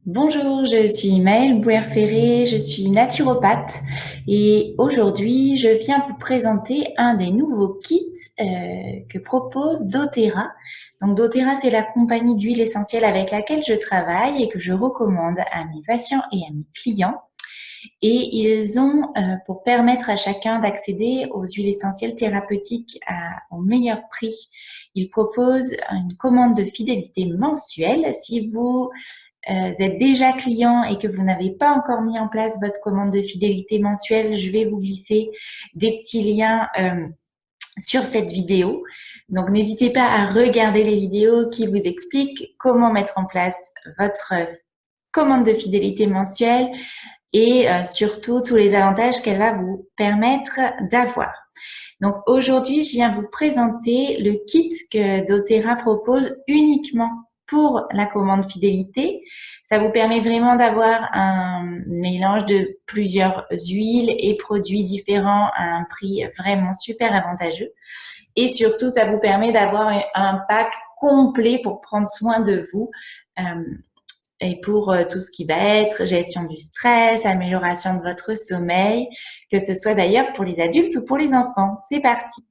Bonjour, je suis Maëlle Bouer-Ferré, je suis naturopathe et aujourd'hui je viens vous présenter un des nouveaux kits que propose doTERRA. Donc doTERRA, c'est la compagnie d'huile essentielle avec laquelle je travaille et que je recommande à mes patients et à mes clients. Et ils ont, pour permettre à chacun d'accéder aux huiles essentielles thérapeutiques au meilleur prix, ils proposent une commande de fidélité mensuelle. Si vous êtes déjà client et que vous n'avez pas encore mis en place votre commande de fidélité mensuelle, je vais vous glisser des petits liens sur cette vidéo. Donc, n'hésitez pas à regarder les vidéos qui vous expliquent comment mettre en place votre commande de fidélité mensuelle et surtout tous les avantages qu'elle va vous permettre d'avoir. Donc aujourd'hui, je viens vous présenter le kit que doTERRA propose uniquement pour la commande fidélité. Ça vous permet vraiment d'avoir un mélange de plusieurs huiles et produits différents à un prix vraiment super avantageux. Et surtout, ça vous permet d'avoir un pack complet pour prendre soin de vous. Et pour tout ce qui va être gestion du stress, amélioration de votre sommeil, que ce soit d'ailleurs pour les adultes ou pour les enfants. C'est parti.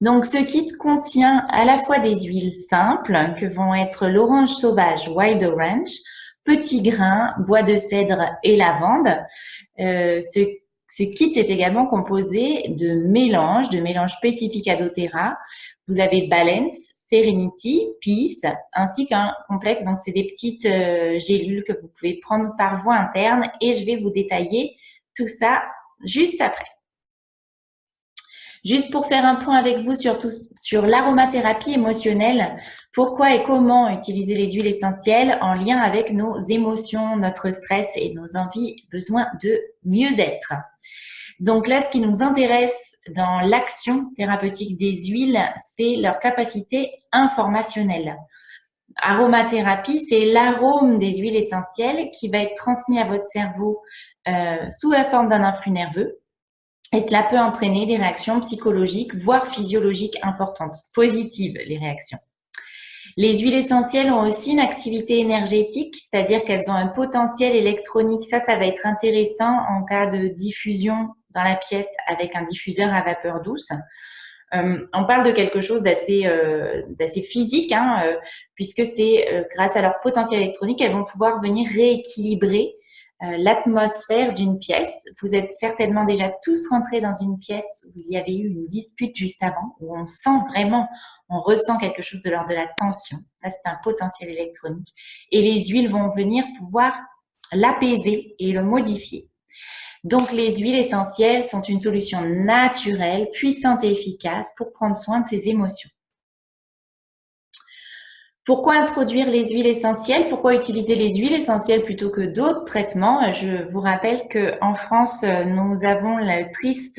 Donc, ce kit contient à la fois des huiles simples, que vont être l'orange sauvage, Wild Orange, petits grains, bois de cèdre et lavande. Ce kit est également composé de mélanges spécifiques à doTERRA. Vous avez Balance, Serenity, Peace, ainsi qu'un complexe. Donc, c'est des petites gélules que vous pouvez prendre par voie interne et je vais vous détailler tout ça juste après. Juste pour faire un point avec vous sur l'aromathérapie émotionnelle, pourquoi et comment utiliser les huiles essentielles en lien avec nos émotions, notre stress et nos envies, besoins de mieux-être. Donc là, ce qui nous intéresse dans l'action thérapeutique des huiles, c'est leur capacité informationnelle. Aromathérapie, c'est l'arôme des huiles essentielles qui va être transmis à votre cerveau sous la forme d'un influx nerveux. Et cela peut entraîner des réactions psychologiques, voire physiologiques importantes, positives les réactions. Les huiles essentielles ont aussi une activité énergétique, c'est-à-dire qu'elles ont un potentiel électronique. Ça va être intéressant en cas de diffusion dans la pièce avec un diffuseur à vapeur douce. On parle de quelque chose d'assez physique, puisque c'est grâce à leur potentiel électronique, elles vont pouvoir venir rééquilibrer l'atmosphère d'une pièce. Vous êtes certainement déjà tous rentrés dans une pièce où il y avait eu une dispute juste avant, où on sent vraiment, on ressent quelque chose de l'ordre de la tension. Ça, c'est un potentiel électronique. Et les huiles vont venir pouvoir l'apaiser et le modifier. Donc, les huiles essentielles sont une solution naturelle, puissante et efficace pour prendre soin de ses émotions. Pourquoi introduire les huiles essentielles? Pourquoi utiliser les huiles essentielles plutôt que d'autres traitements? Je vous rappelle qu'en France, nous avons le triste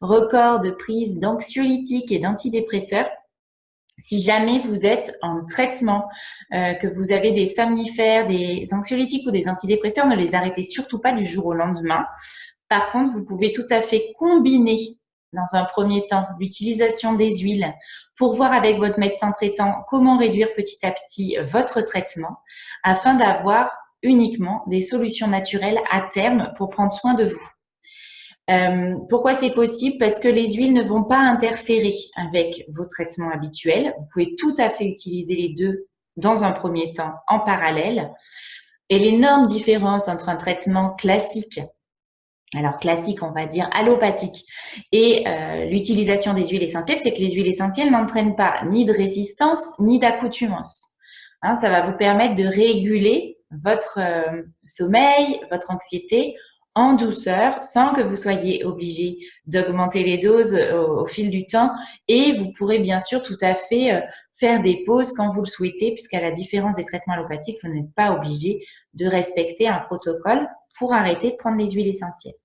record de prise d'anxiolytiques et d'antidépresseurs. Si jamais vous êtes en traitement, que vous avez des somnifères, des anxiolytiques ou des antidépresseurs, ne les arrêtez surtout pas du jour au lendemain. Par contre, vous pouvez tout à fait combiner dans un premier temps l'utilisation des huiles pour voir avec votre médecin traitant comment réduire petit à petit votre traitement afin d'avoir uniquement des solutions naturelles à terme pour prendre soin de vous. Pourquoi c'est possible? Parce que les huiles ne vont pas interférer avec vos traitements habituels. Vous pouvez tout à fait utiliser les deux dans un premier temps en parallèle. Et l'énorme différence entre un traitement classique, alors classique, on va dire allopathique, et l'utilisation des huiles essentielles, c'est que les huiles essentielles n'entraînent pas ni de résistance ni d'accoutumance. Ça va vous permettre de réguler votre sommeil, votre anxiété en douceur, sans que vous soyez obligé d'augmenter les doses au fil du temps. Et vous pourrez bien sûr tout à fait faire des pauses quand vous le souhaitez, puisqu'à la différence des traitements allopathiques, vous n'êtes pas obligé de respecter un protocole pour arrêter de prendre les huiles essentielles.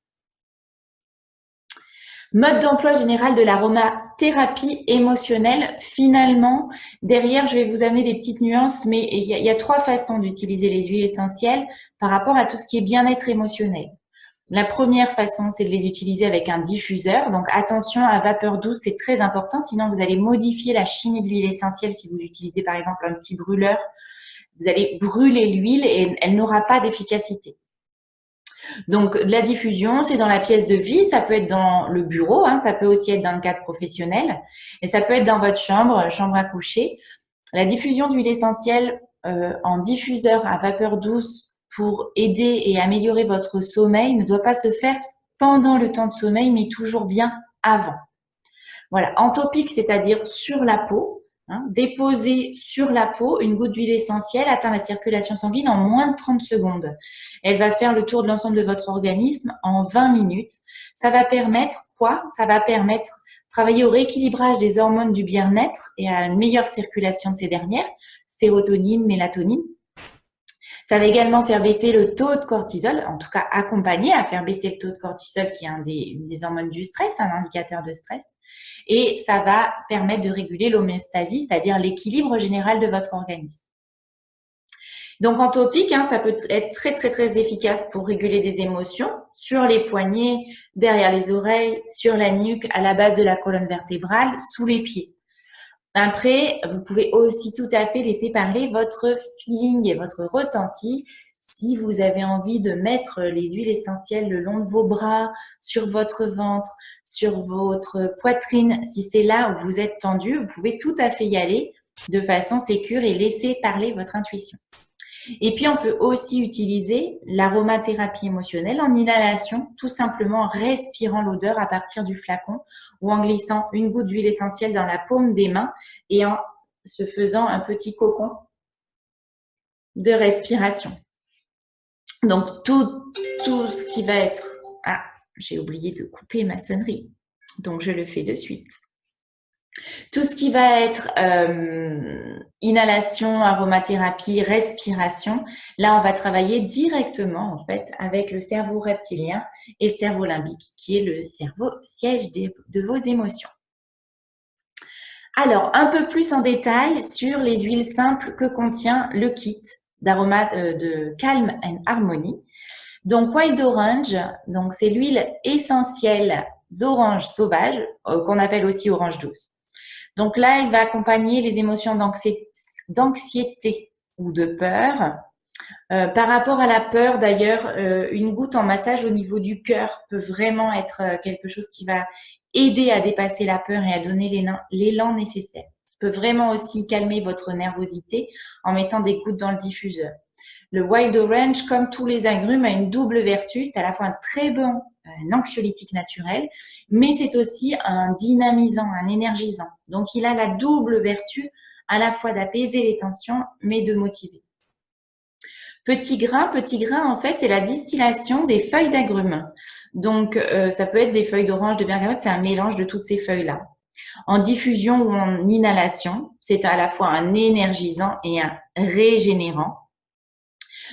Mode d'emploi général de l'aromathérapie émotionnelle. Finalement, derrière, je vais vous amener des petites nuances, mais il y a trois façons d'utiliser les huiles essentielles par rapport à tout ce qui est bien-être émotionnel. La première façon, c'est de les utiliser avec un diffuseur. Donc, attention à vapeur douce, c'est très important. Sinon, vous allez modifier la chimie de l'huile essentielle si vous utilisez, par exemple, un petit brûleur. vous allez brûler l'huile et elle n'aura pas d'efficacité. Donc, de la diffusion, c'est dans la pièce de vie, ça peut être dans le bureau, hein, ça peut aussi être dans le cadre professionnel, et ça peut être dans votre chambre, chambre à coucher. La diffusion d'huile essentielle en diffuseur à vapeur douce pour aider et améliorer votre sommeil ne doit pas se faire pendant le temps de sommeil, mais toujours bien avant. Voilà, en topique, c'est-à-dire sur la peau, hein, déposer sur la peau une goutte d'huile essentielle atteint la circulation sanguine en moins de 30 secondes. Elle va faire le tour de l'ensemble de votre organisme en 20 minutes. Ça va permettre quoi? Ça va permettre de travailler au rééquilibrage des hormones du bien-être et à une meilleure circulation de ces dernières, sérotonine, mélatonine. Ça va également faire baisser le taux de cortisol, en tout cas accompagner à faire baisser le taux de cortisol qui est un des hormones du stress, un indicateur de stress. Et ça va permettre de réguler l'homéostasie, c'est-à-dire l'équilibre général de votre organisme. Donc en topique, hein, ça peut être très très très efficace pour réguler des émotions sur les poignets, derrière les oreilles, sur la nuque, à la base de la colonne vertébrale, sous les pieds. Après, vous pouvez aussi tout à fait laisser parler votre feeling et votre ressenti. Si vous avez envie de mettre les huiles essentielles le long de vos bras, sur votre ventre, sur votre poitrine, si c'est là où vous êtes tendu, vous pouvez tout à fait y aller de façon sécure et laisser parler votre intuition. Et puis, on peut aussi utiliser l'aromathérapie émotionnelle en inhalation, tout simplement en respirant l'odeur à partir du flacon ou en glissant une goutte d'huile essentielle dans la paume des mains et en se faisant un petit cocon de respiration. Donc, tout ce qui va être… Ah, j'ai oublié de couper ma sonnerie, donc je le fais de suite. Tout ce qui va être inhalation, aromathérapie, respiration, là, on va travailler directement, en fait, avec le cerveau reptilien et le cerveau limbique, qui est le cerveau siège de vos émotions. Alors, un peu plus en détail sur les huiles simples que contient le kit de Calm and Harmony. Donc, Wild Orange, donc c'est l'huile essentielle d'orange sauvage, qu'on appelle aussi orange douce. Donc là, il va accompagner les émotions d'anxiété ou de peur. Par rapport à la peur, d'ailleurs, une goutte en massage au niveau du cœur peut vraiment être quelque chose qui va aider à dépasser la peur et à donner l'élan nécessaire. Peut vraiment aussi calmer votre nervosité en mettant des gouttes dans le diffuseur. Le Wild Orange, comme tous les agrumes, a une double vertu. C'est à la fois un très bon anxiolytique naturel, mais c'est aussi un dynamisant, un énergisant. Donc, il a la double vertu à la fois d'apaiser les tensions, mais de motiver. Petit grain, en fait, c'est la distillation des feuilles d'agrumes. Donc, ça peut être des feuilles d'orange, de bergamote, c'est un mélange de toutes ces feuilles-là. En diffusion ou en inhalation, c'est à la fois un énergisant et un régénérant.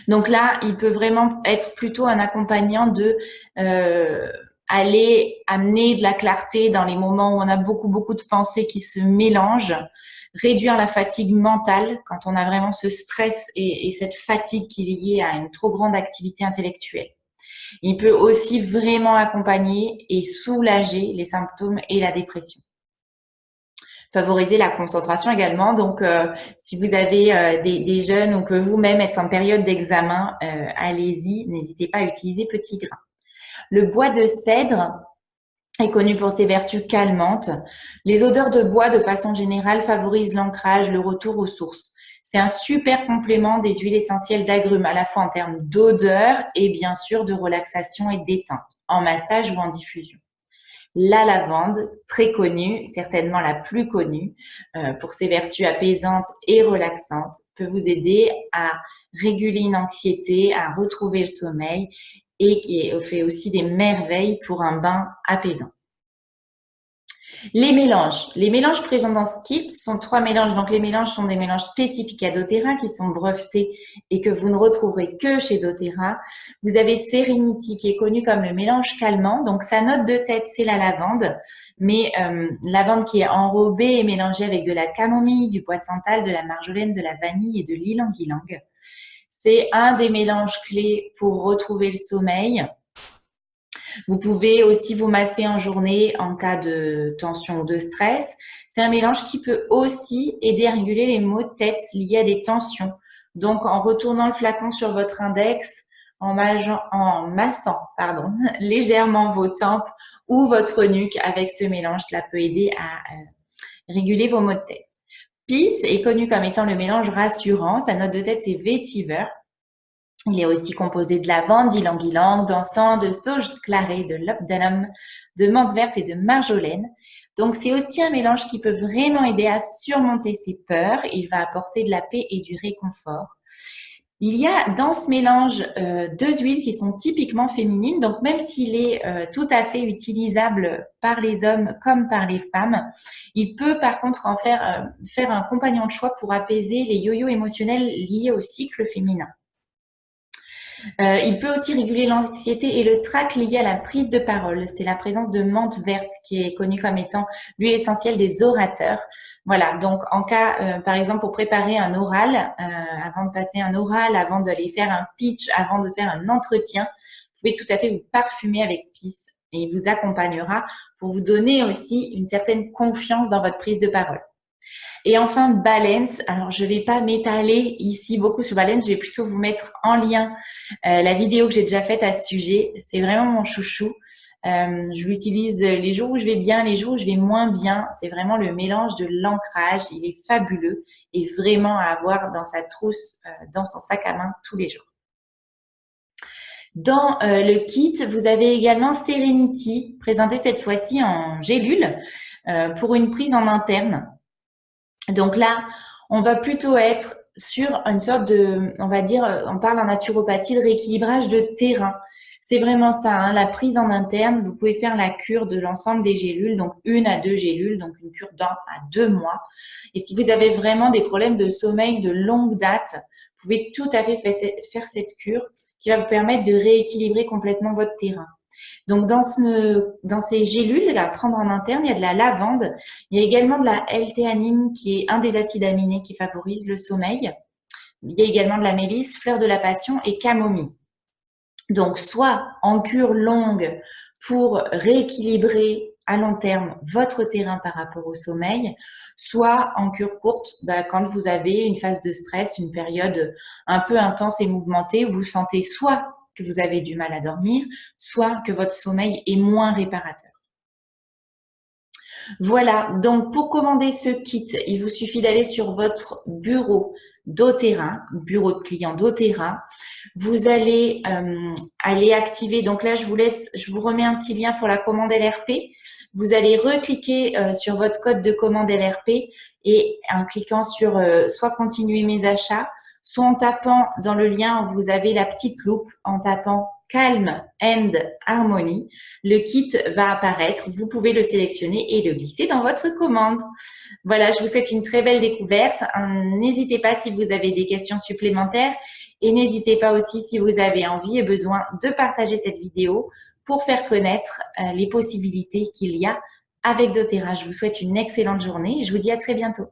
Donc là, il peut vraiment être plutôt un accompagnant de aller amener de la clarté dans les moments où on a beaucoup de pensées qui se mélangent, réduire la fatigue mentale quand on a vraiment ce stress et cette fatigue qui est liée à une trop grande activité intellectuelle. Il peut aussi vraiment accompagner et soulager les symptômes et la dépression. Favoriser la concentration également. Donc, si vous avez des jeunes ou que vous-même êtes en période d'examen, allez-y, n'hésitez pas à utiliser petit grain. Le bois de cèdre est connu pour ses vertus calmantes. Les odeurs de bois, de façon générale, favorisent l'ancrage, le retour aux sources. C'est un super complément des huiles essentielles d'agrumes, à la fois en termes d'odeur et bien sûr de relaxation et de détente, en massage ou en diffusion. La lavande, très connue, certainement la plus connue, pour ses vertus apaisantes et relaxantes, peut vous aider à réguler une anxiété, à retrouver le sommeil et qui fait aussi des merveilles pour un bain apaisant. Les mélanges présents dans ce kit sont 3 mélanges. Donc, les mélanges sont des mélanges spécifiques à doTERRA qui sont brevetés et que vous ne retrouverez que chez doTERRA. Vous avez Serenity qui est connu comme le mélange calmant. Donc, sa note de tête, c'est la lavande. Mais lavande qui est enrobée et mélangée avec de la camomille, du bois de santal, de la marjolaine, de la vanille et de l'ylang-ylang. C'est un des mélanges clés pour retrouver le sommeil. Vous pouvez aussi vous masser en journée en cas de tension ou de stress. C'est un mélange qui peut aussi aider à réguler les maux de tête liés à des tensions. Donc, en retournant le flacon sur votre index, en massant légèrement vos tempes ou votre nuque avec ce mélange, cela peut aider à réguler vos maux de tête. Peace est connu comme étant le mélange rassurant. Sa note de tête, c'est vétiver. Il est aussi composé de lavande, d'ylang-ylang, d'encens, de sauge clarée, de lobdanum, de menthe verte et de marjolaine. Donc, c'est aussi un mélange qui peut vraiment aider à surmonter ses peurs. Il va apporter de la paix et du réconfort. Il y a dans ce mélange deux huiles qui sont typiquement féminines, donc même s'il est tout à fait utilisable par les hommes comme par les femmes, il peut par contre en faire un compagnon de choix pour apaiser les yo-yo émotionnels liés au cycle féminin. Il peut aussi réguler l'anxiété et le trac lié à la prise de parole. C'est la présence de menthe verte qui est connue comme étant l'huile essentielle des orateurs. Voilà, donc en cas, par exemple, pour préparer un oral, avant de passer un oral, avant d'aller faire un pitch, avant de faire un entretien, vous pouvez tout à fait vous parfumer avec Peace et il vous accompagnera pour vous donner aussi une certaine confiance dans votre prise de parole. Et enfin, Balance. Alors, je ne vais pas m'étaler ici beaucoup sur Balance. Je vais plutôt vous mettre en lien la vidéo que j'ai déjà faite à ce sujet. C'est vraiment mon chouchou. Je l'utilise les jours où je vais bien, les jours où je vais moins bien. C'est vraiment le mélange de l'ancrage. Il est fabuleux et vraiment à avoir dans sa trousse, dans son sac à main tous les jours. Dans le kit, vous avez également Serenity, présenté cette fois-ci en gélule pour une prise en interne. Donc là, on va plutôt être sur une sorte de, on va dire, on parle en naturopathie de rééquilibrage de terrain. C'est vraiment ça, hein, la prise en interne. Vous pouvez faire la cure de l'ensemble des gélules, donc 1 à 2 gélules, donc une cure d'1 à 2 mois. Et si vous avez vraiment des problèmes de sommeil de longue date, vous pouvez tout à fait faire cette cure qui va vous permettre de rééquilibrer complètement votre terrain. Donc, dans ces gélules à prendre en interne, il y a de la lavande. Il y a également de la L-théanine qui est un des acides aminés qui favorise le sommeil. Il y a également de la mélisse, fleur de la passion et camomille. Donc, soit en cure longue pour rééquilibrer à long terme votre terrain par rapport au sommeil, soit en cure courte quand vous avez une phase de stress, une période un peu intense et mouvementée où vous sentez soit que vous avez du mal à dormir, soit que votre sommeil est moins réparateur. Voilà, donc pour commander ce kit, il vous suffit d'aller sur votre bureau doTERRA, bureau de client doTERRA. Vous allez aller activer, donc là je vous remets un petit lien pour la commande LRP. Vous allez recliquer sur votre code de commande LRP et en cliquant sur soit continuer mes achats, soit en tapant dans le lien où vous avez la petite loupe, en tapant Calm and Harmony, le kit va apparaître. Vous pouvez le sélectionner et le glisser dans votre commande. Voilà, je vous souhaite une très belle découverte. N'hésitez pas si vous avez des questions supplémentaires et n'hésitez pas aussi si vous avez envie et besoin de partager cette vidéo pour faire connaître les possibilités qu'il y a avec doTERRA. Je vous souhaite une excellente journée et je vous dis à très bientôt.